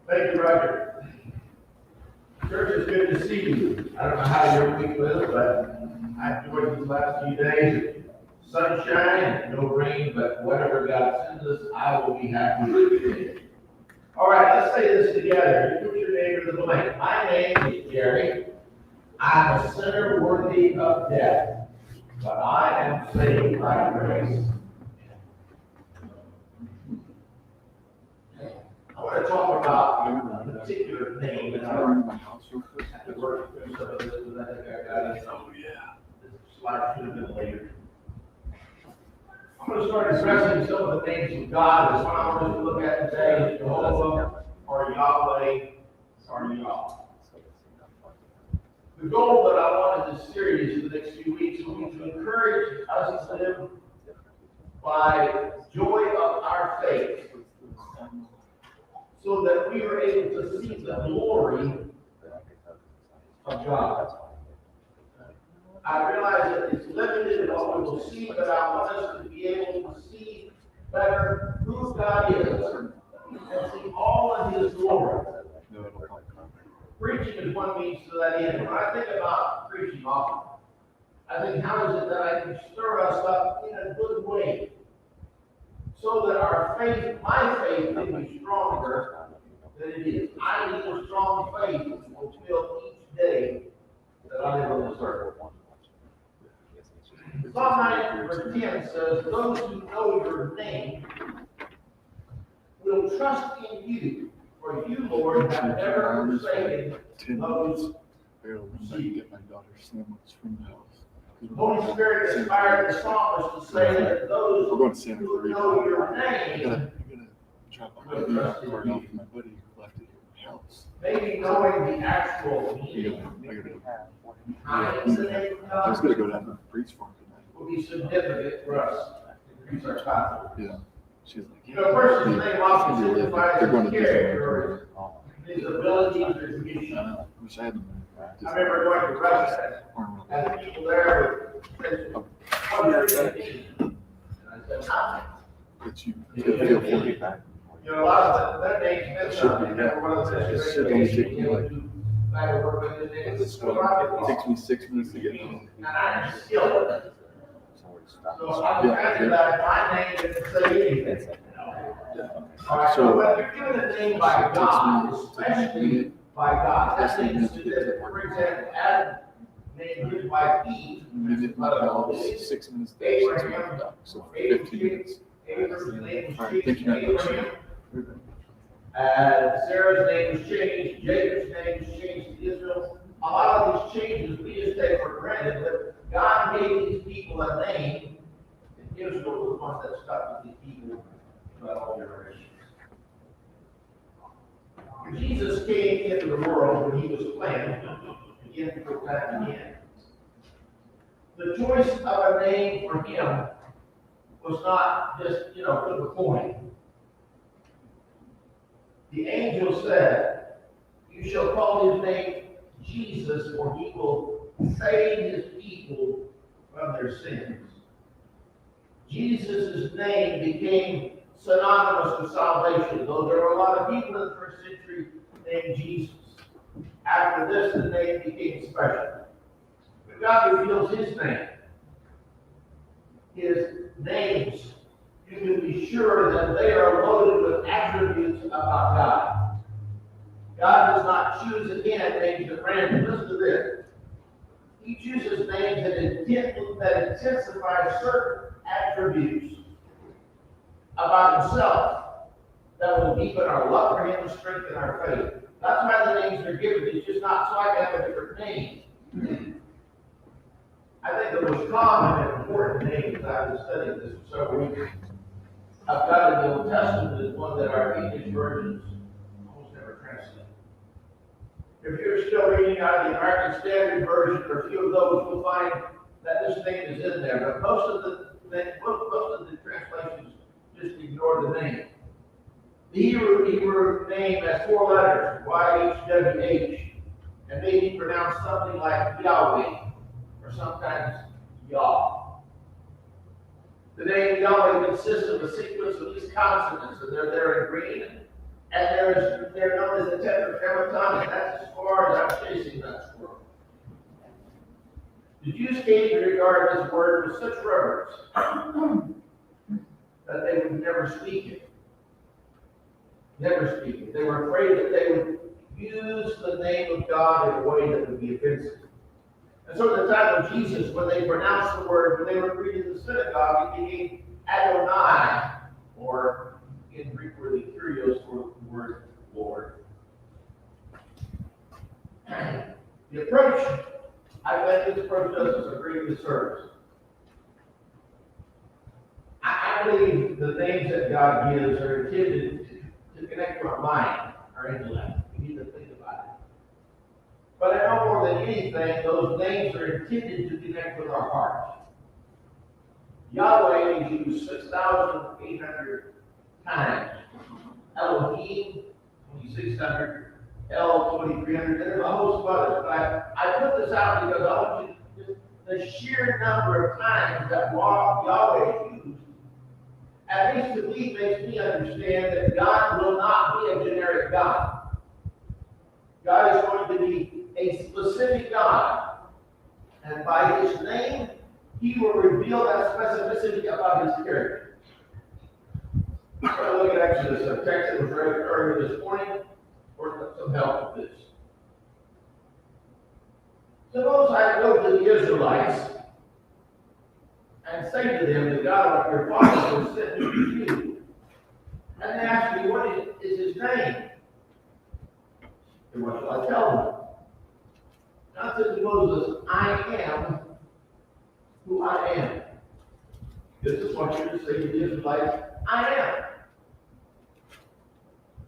Thank you, Roger. Church, it's good to see you. I don't know how your week was, but I enjoyed these last few days. Sunshine, no rain, but whatever God sends us, I will be happy with it. All right, let's say this together. You put your name in the blank. My name is Jerry. I'm a sinner worthy of death, but I am saved by grace. I want to talk about a particular name in our work through some of this, and I think I got it. Oh, yeah. This slide should have been later. I'm going to start addressing some of the names of God. That's what I want us to look at today: Jehovah, or Yahweh, or Yah. The goal that I want in this series for the next few weeks will be to encourage us to live by joy of our faith, so that we are able to see the glory of God. I realize that it's limited in what we will see, but I want us to be able to see better who God is and see all of His glory. Preaching is one means to that end. When I think about preaching often, I think, how is it that I can stir us up in a good way so that our faith, my faith, can be stronger than it is. I need a strong faith to fulfill each day that I live on this earth. Psalm 9 verse 10 says, "Those who know your name will trust in you, for you, Lord, have never forsaken those who seek you." Get my daughter sandwich from the house. The Holy Spirit inspired the psalmist to say that those We're going to Santa who Clarita. know your I name gotta drop my card off to my buddy who left it at the house. maybe knowing the actual meaning I gotta behind the name of I was gonna God go down to the preach farm tonight. will be significant for us to increase our confidence. Yeah. She's like, You know, a person's name often signifies they're going his to character, Disney. his abilities, his mission. I wish I had I remember going to Russia, and the people there would say, "What is your name?" And I said, "Nothing." But you feel for me. You know, a lot of that name's meant something. Yeah. One of the It things should only take me like, it it takes me 6 minutes to get home. and I'm still. So I'm glad that my name didn't say anything. All right, so when you're given a name by God, especially by God, that name is significant. For example, Adam named his wife Eve. Minute, 6 minutes there, 6 minutes back, so 15 minutes. Abraham's name was All right, changed thank to you very much. Abraham. Sarah's name was changed. Jacob's name was changed to Israel. A lot of these changes we just take for granted, but God gave these people a name, and Israel was the one that stuck with these people throughout all generations. When Jesus came into the world, when he was planned, again before time began, the choice of a name for him was not just, flip a coin. The angel said, "You shall call his name Jesus, for he will save his people from their sins." Jesus' name became synonymous with salvation, though there were a lot of people in the first century named Jesus. After this, the name became special. But God reveals his name. His names, you can be sure that they are loaded with attributes about God. God does not choose again names at random. Listen to this. He chooses names that intensify certain attributes about himself that will deepen our love for him and strengthen our faith. That's why the names are given. It's just not so I can have a different name. I think the most common and important name, as I was studying this for several weeks, I've got in the Old Testament is one that our English versions almost never translate. If you're still reading out of the American Standard Version or a few of those, you'll find that this name is in there. But most of the translations just ignore the name. The Hebrew name has 4 letters, YHWH, and may be pronounced something like Yahweh, or sometimes Yah. The name Yahweh consists of a sequence of these consonants, and they're there in green, And they're known as the Tetragrammaton, and that's as far as I'm chasing that squirrel. The Jews came to regard this word with such reverence that they would never speak it. Never speak it. They were afraid that they would use the name of God in a way that would be offensive. And so at the time of Jesus, when they pronounced the word, when they were reading the synagogue, it became Adonai, or in Greek word, the Kyrios word Lord. The approach, I think this approach does us a great disservice. I believe the names that God gives are intended to connect to our mind, our intellect. We need to think about it. But I know more than anything, those names are intended to connect with our heart. Yahweh is used 6,800 times. Elohim, 2,600. El, 2,300. There's a host of others. But I put this out because I want you to, the sheer number of times that Yahweh is used, at least to me, makes me understand that God will not be a generic God. God is going to be a specific God. And by his name, he will reveal that specificity about his character. Let's look at Exodus, a text that was read earlier this morning, for some help with this. Suppose I go to the Israelites and say to them, the God of your fathers has sent me to you. And they ask me, what is his name? And what shall I tell them? God said to Moses, I am who I am. This is what you're to say to the Israelites, I am.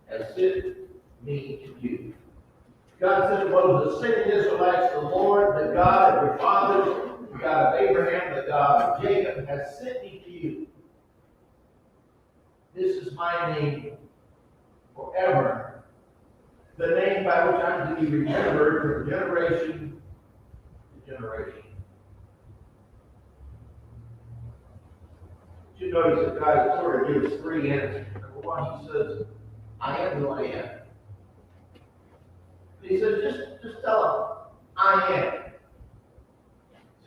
Has sent me to you. God said to Moses, say to the Israelites, the Lord, the God of your fathers, the God of Abraham, the God of Jacob, has sent me to you. This is my name forever. The name by which I'm to be remembered from generation to generation. You notice that God sort of gives three answers. Number one, he says, I am who I am. He says, just tell them, I am.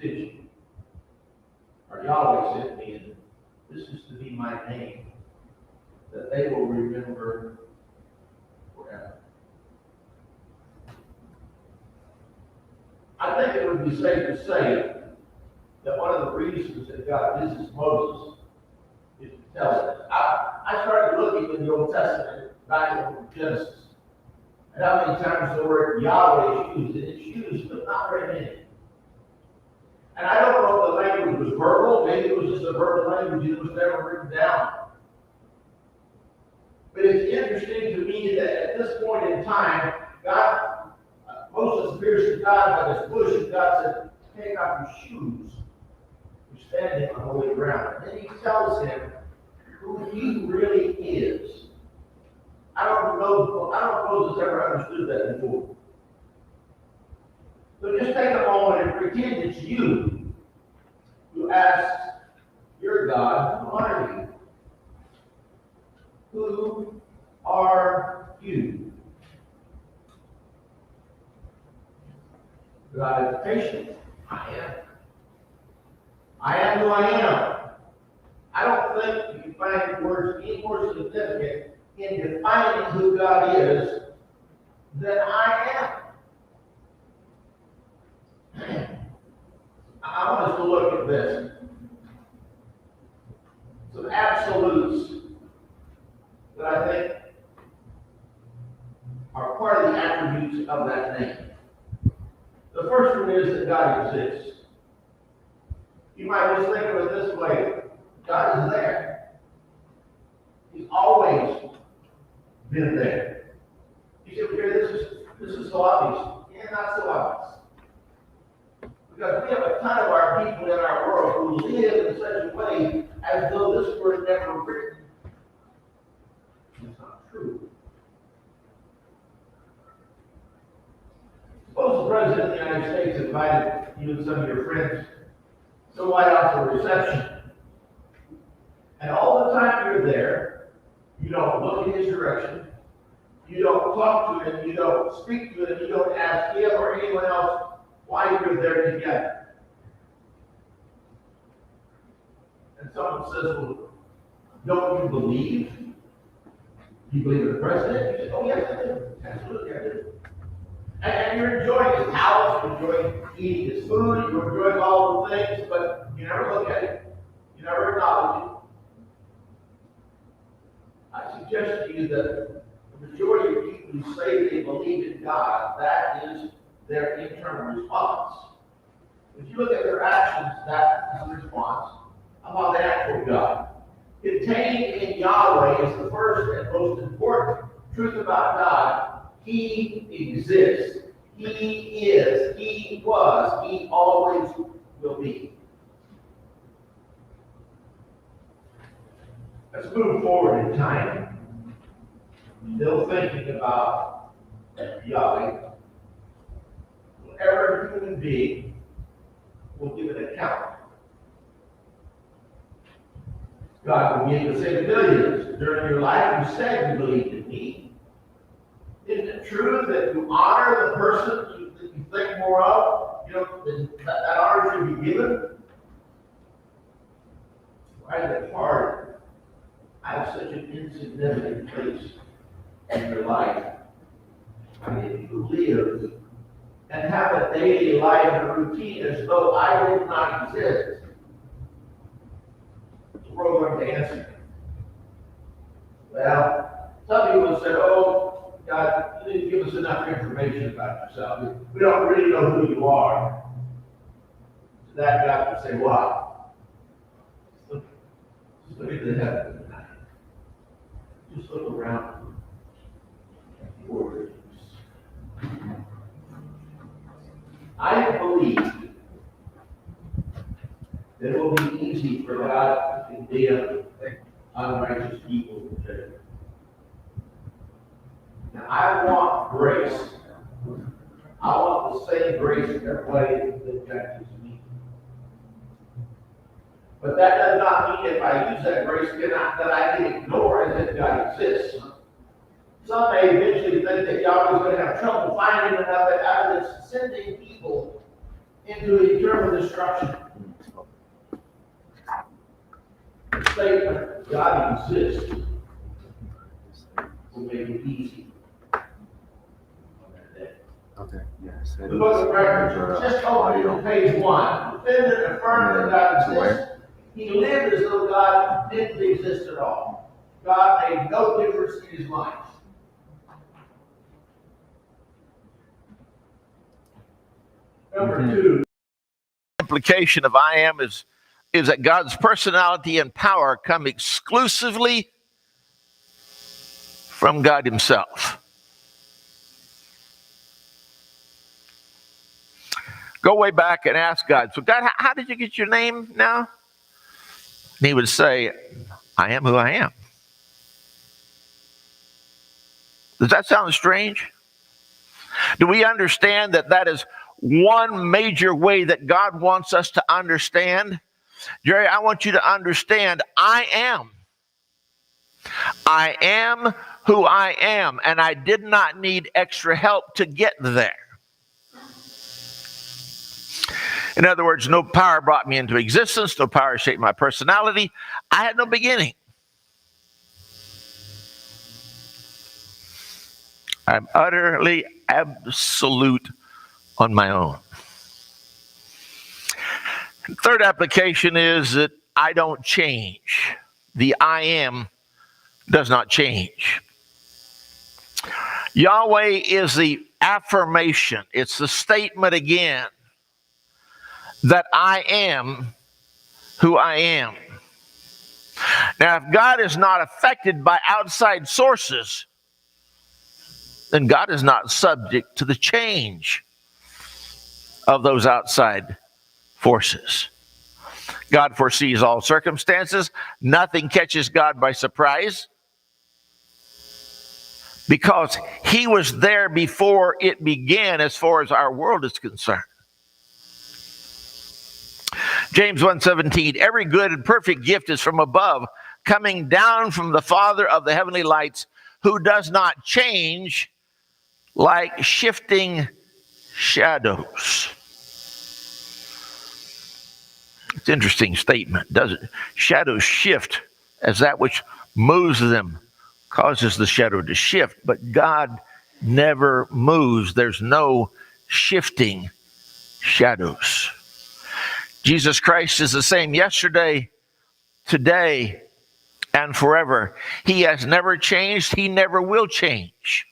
See, or Yahweh sent me, and this is to be my name, that they will remember forever. I think it would be safe to say that one of the reasons that God visits Moses is to tell us. I started looking in the Old Testament, back in Genesis, and how many times the word Yahweh is used, and it's used, but not very many. And I don't know if the language was verbal, maybe it was just a verbal language that was never written down. But it's interesting to me that at this point in time, Moses appears to God by this bush, and God said, take off your shoes. You're standing on holy ground. And then he tells him who he really is. I don't know if Moses ever understood that before. So just take a moment and pretend it's you who asks your God, who are you? Who are you? God is patient. I am. I am who I am. I don't think you can find words any more significant in defining who God is than I am. I want us to look at this. Some absolutes that I think are part of the attributes of that name. The first one is that God exists. You might just think of it this way. God is there. He's always been there. You say, okay, this is so obvious. Yeah, not so obvious. Because we have a ton of our people in our world who live in such a way as though this were never written. It's not true. Suppose the President of the United States invited you and some of your friends to the White House for a reception. And all the time you're there, you don't look in his direction, You don't talk to him, you don't speak to him, you don't ask him or anyone else why you're there together. And someone says, well, don't you believe? You believe in the president? You say, oh yes, I do. Absolutely, I do. And you're enjoying his house, you're enjoying eating his food, you're enjoying all the things, but you never look at it. You never acknowledge it. I suggest to you that the majority of people who say they believe in God, that is their internal response. If you look at their actions, that is the response. How about the actual God? Contained in Yahweh is the first and most important truth about God. He exists. He is. He was. He always will be. Let's move forward in time. Still thinking about Yahweh. Every human being will give an account. God will give us in millions. During your life, you said you believed in me. Isn't it true that you honor the person that you think more of? You know, that honor should be given. Why is it hard? I have such an insignificant place in your life. I mean, you live and have a daily life and routine as though I did not exist. So we're going to answer. Well, some people said, oh, God, you didn't give us enough information about yourself. We don't really know who you are. So that God would say, wow. Just look at the heavens. Just look around at the orders. I believe that it will be easy for God to condemn unrighteous people today. Now, I want grace. I want the same grace for everybody that judges me. But that does not mean if I use that grace that I can ignore as if God exists. Some may eventually think that Yahweh is going to have trouble finding enough evidence sending people into eternal destruction. The statement, God exists, will make it easy on that day. Okay, yes. The book of Records, just open to page 1. Defendant affirmed that God exists. He lived as though God didn't exist at all. God made no difference in his life. Number 2. Implication of I am is that God's personality and power come exclusively from God himself. Go way back and ask God, so God, how did you get your name now? And he would say, I am who I am. Does that sound strange? Do we understand that that is one major way that God wants us to understand? Jerry, I want you to understand, I am. I am who I am, and I did not need extra help to get there. In other words, no power brought me into existence, no power shaped my personality. I had no beginning. I'm utterly absolute on my own. Third application is that I don't change. The I am does not change. Yahweh is the affirmation. It's the statement again that I am who I am. Now, if God is not affected by outside sources, then God is not subject to the change of those outside forces. God foresees all circumstances. Nothing catches God by surprise because he was there before it began as far as our world is concerned. James 1:17, every good and perfect gift is from above, coming down from the Father of the heavenly lights, who does not change like shifting shadows. It's an interesting statement, doesn't it? Shadows shift as that which moves them causes the shadow to shift, but God never moves. There's no shifting shadows. Jesus Christ is the same yesterday, today, and forever. He has never changed. He never will change.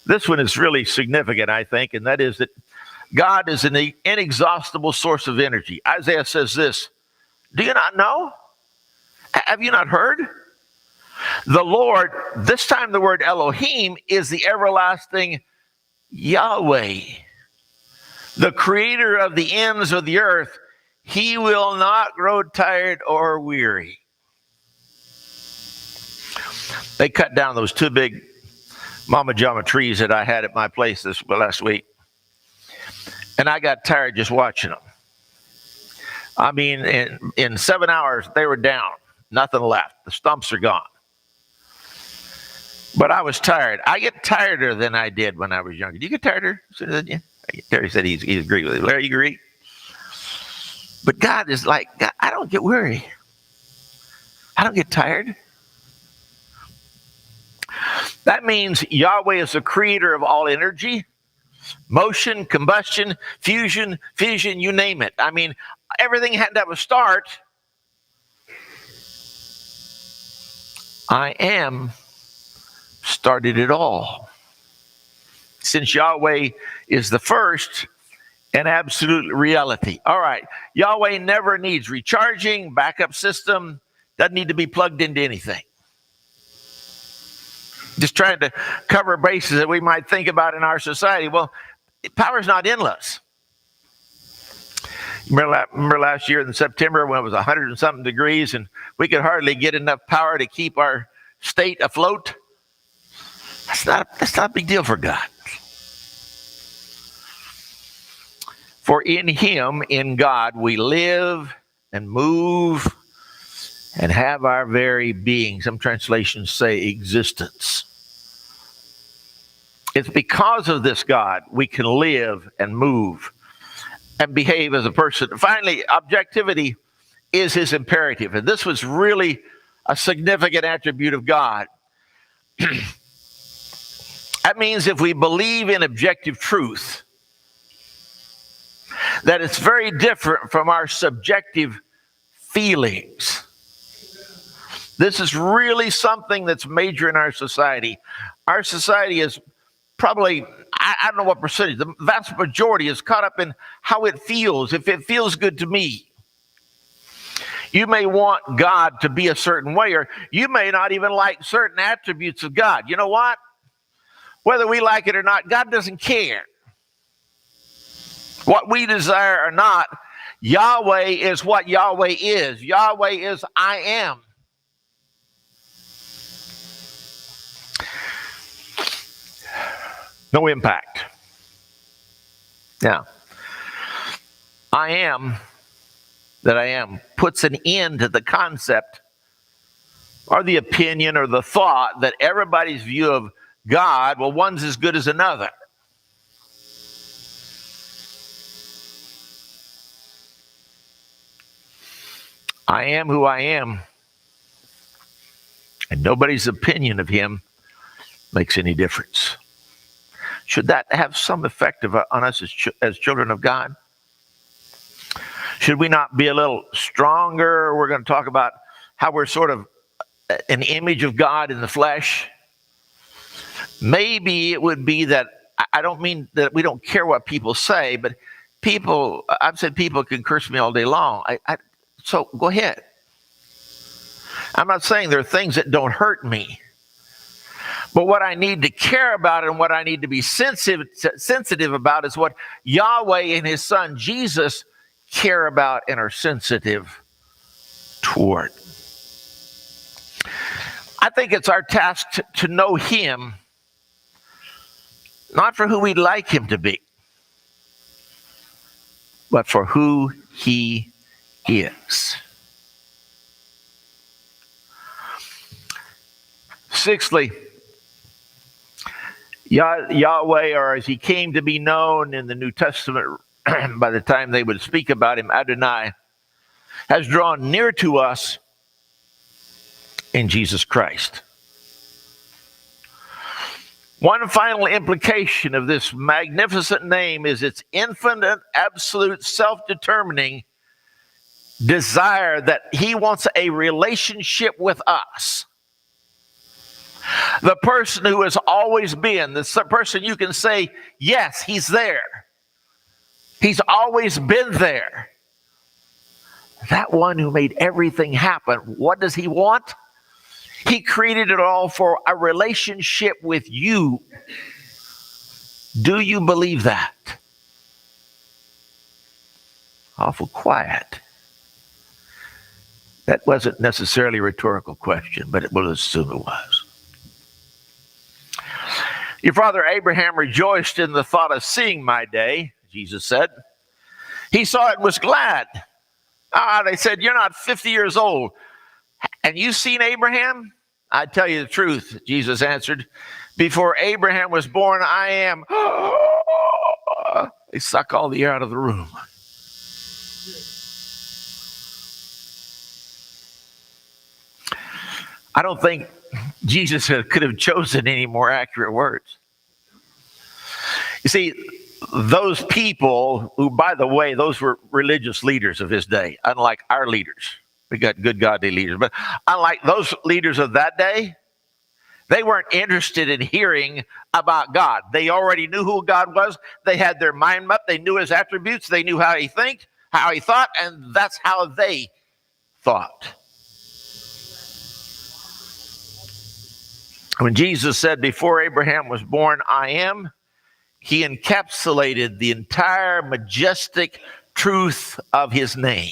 This one is really significant, I think, and that is that God is an inexhaustible source of energy. Isaiah says this, do you not know? Have you not heard? The Lord, this time the word Elohim, is the everlasting Yahweh, the creator of the ends of the earth. He will not grow tired or weary. They cut down those two big Mama Jama trees that I had at my place this last week. And I got tired just watching them. I mean, in 7 hours, they were down. Nothing left. The stumps are gone. But I was tired. I get tireder than I did when I was younger. Do you get tireder sooner than you? Terry said he agreed with it. Larry, you agree? But God is like, God, I don't get weary. I don't get tired. That means Yahweh is the creator of all energy, motion, combustion, fusion, fission, you name it. I mean, everything had to have a start. I am started it all. Since Yahweh is the first and absolute reality. All right, Yahweh never needs recharging, backup system, doesn't need to be plugged into anything. Just trying to cover bases that we might think about in our society. Well, power's not endless. Remember last year in September when it was 100 and something degrees and we could hardly get enough power to keep our state afloat? That's not a big deal for God. For in Him, in God, we live and move and have our very being. Some translations say existence. It's because of this God we can live and move and behave as a person. Finally, objectivity is His imperative. And this was really a significant attribute of God. That means if we believe in objective truth, that it's very different from our subjective feelings. This is really something that's major in our society. Our society is probably, I don't know what percentage, the vast majority is caught up in how it feels, if it feels good to me. You may want God to be a certain way, or you may not even like certain attributes of God. You know what? Whether we like it or not, God doesn't care. What we desire or not, Yahweh is what Yahweh is. Yahweh is I am. No impact. Now, I am that I am puts an end to the concept or the opinion or the thought that everybody's view of God, well, one's as good as another. I am who I am, and nobody's opinion of Him makes any difference. Should that have some effect on us as children of God? Should we not be a little stronger? We're going to talk about how we're sort of an image of God in the flesh. Maybe it would be that, I don't mean that we don't care what people say, but people, I've said people can curse me all day long. So go ahead. I'm not saying there are things that don't hurt me. But what I need to care about and what I need to be sensitive about is what Yahweh and His Son Jesus care about and are sensitive toward. I think it's our task to know Him, not for who we'd like Him to be, but for who He is. Sixthly, Yahweh, or as he came to be known in the New Testament, by the time they would speak about him, Adonai, has drawn near to us in Jesus Christ. One final implication of this magnificent name is its infinite, absolute, self-determining desire that he wants a relationship with us. The person who has always been, the person you can say, yes, he's there. He's always been there. That one who made everything happen, what does he want? He created it all for a relationship with you. Do you believe that? Awful quiet. That wasn't necessarily a rhetorical question, but we'll assume it was. Your father Abraham rejoiced in the thought of seeing my day, Jesus said. He saw it and was glad. They said, you're not 50 years old. And you seen Abraham? I tell you the truth, Jesus answered. Before Abraham was born, I am. They suck all the air out of the room. I don't think Jesus could have chosen any more accurate words. You see, those people who, by the way, those were religious leaders of his day, unlike our leaders. We got good godly leaders. But unlike those leaders of that day, they weren't interested in hearing about God. They already knew who God was. They had their mind mapped. They knew his attributes. They knew how he thought, and that's how they thought. When Jesus said, before Abraham was born, I am, he encapsulated the entire majestic truth of his name.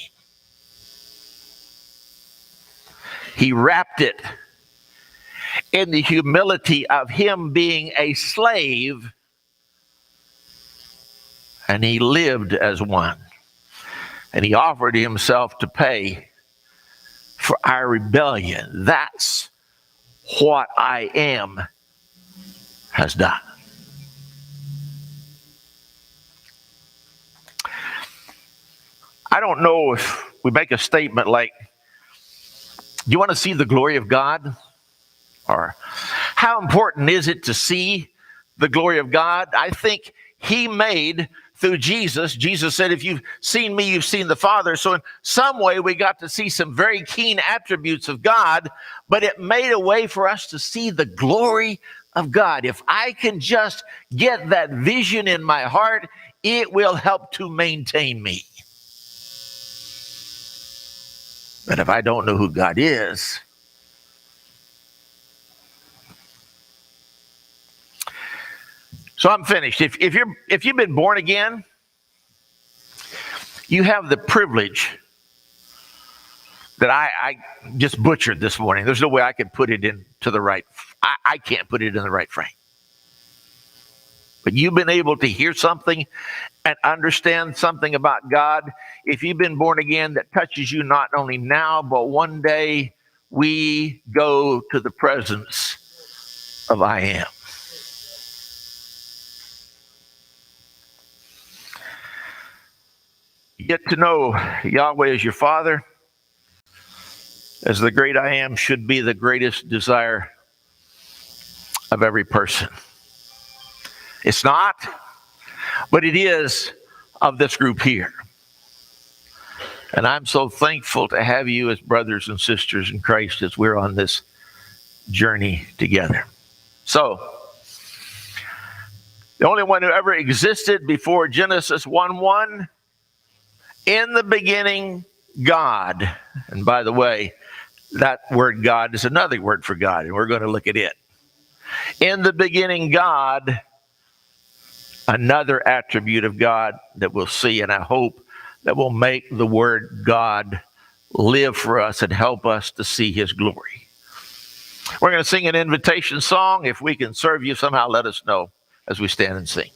He wrapped it in the humility of him being a slave, and he lived as one. And he offered himself to pay for our rebellion. That's what I am has done. I don't know if we make a statement like, do you want to see the glory of God? Or how important is it to see the glory of God? I think he made through Jesus. Jesus said, if you've seen me, you've seen the Father. So in some way, we got to see some very keen attributes of God, but it made a way for us to see the glory of God. If I can just get that vision in my heart, it will help to maintain me. But if I don't know who God is, so I'm finished. If you've been born again, you have the privilege that I just butchered this morning. There's no way I can put it into the right. I can't put it in the right frame. But you've been able to hear something and understand something about God. If you've been born again, that touches you not only now, but one day we go to the presence of I am. Get to know Yahweh as your Father, as the great I am should be the greatest desire of every person. It's not, but it is of this group here. And I'm so thankful to have you as brothers and sisters in Christ as we're on this journey together. So, the only one who ever existed before Genesis 1:1, in the beginning, God. And by the way, that word God is another word for God, and we're going to look at it. In the beginning, God, another attribute of God that we'll see, and I hope that will make the word God live for us and help us to see his glory. We're going to sing an invitation song. If we can serve you somehow, let us know as we stand and sing.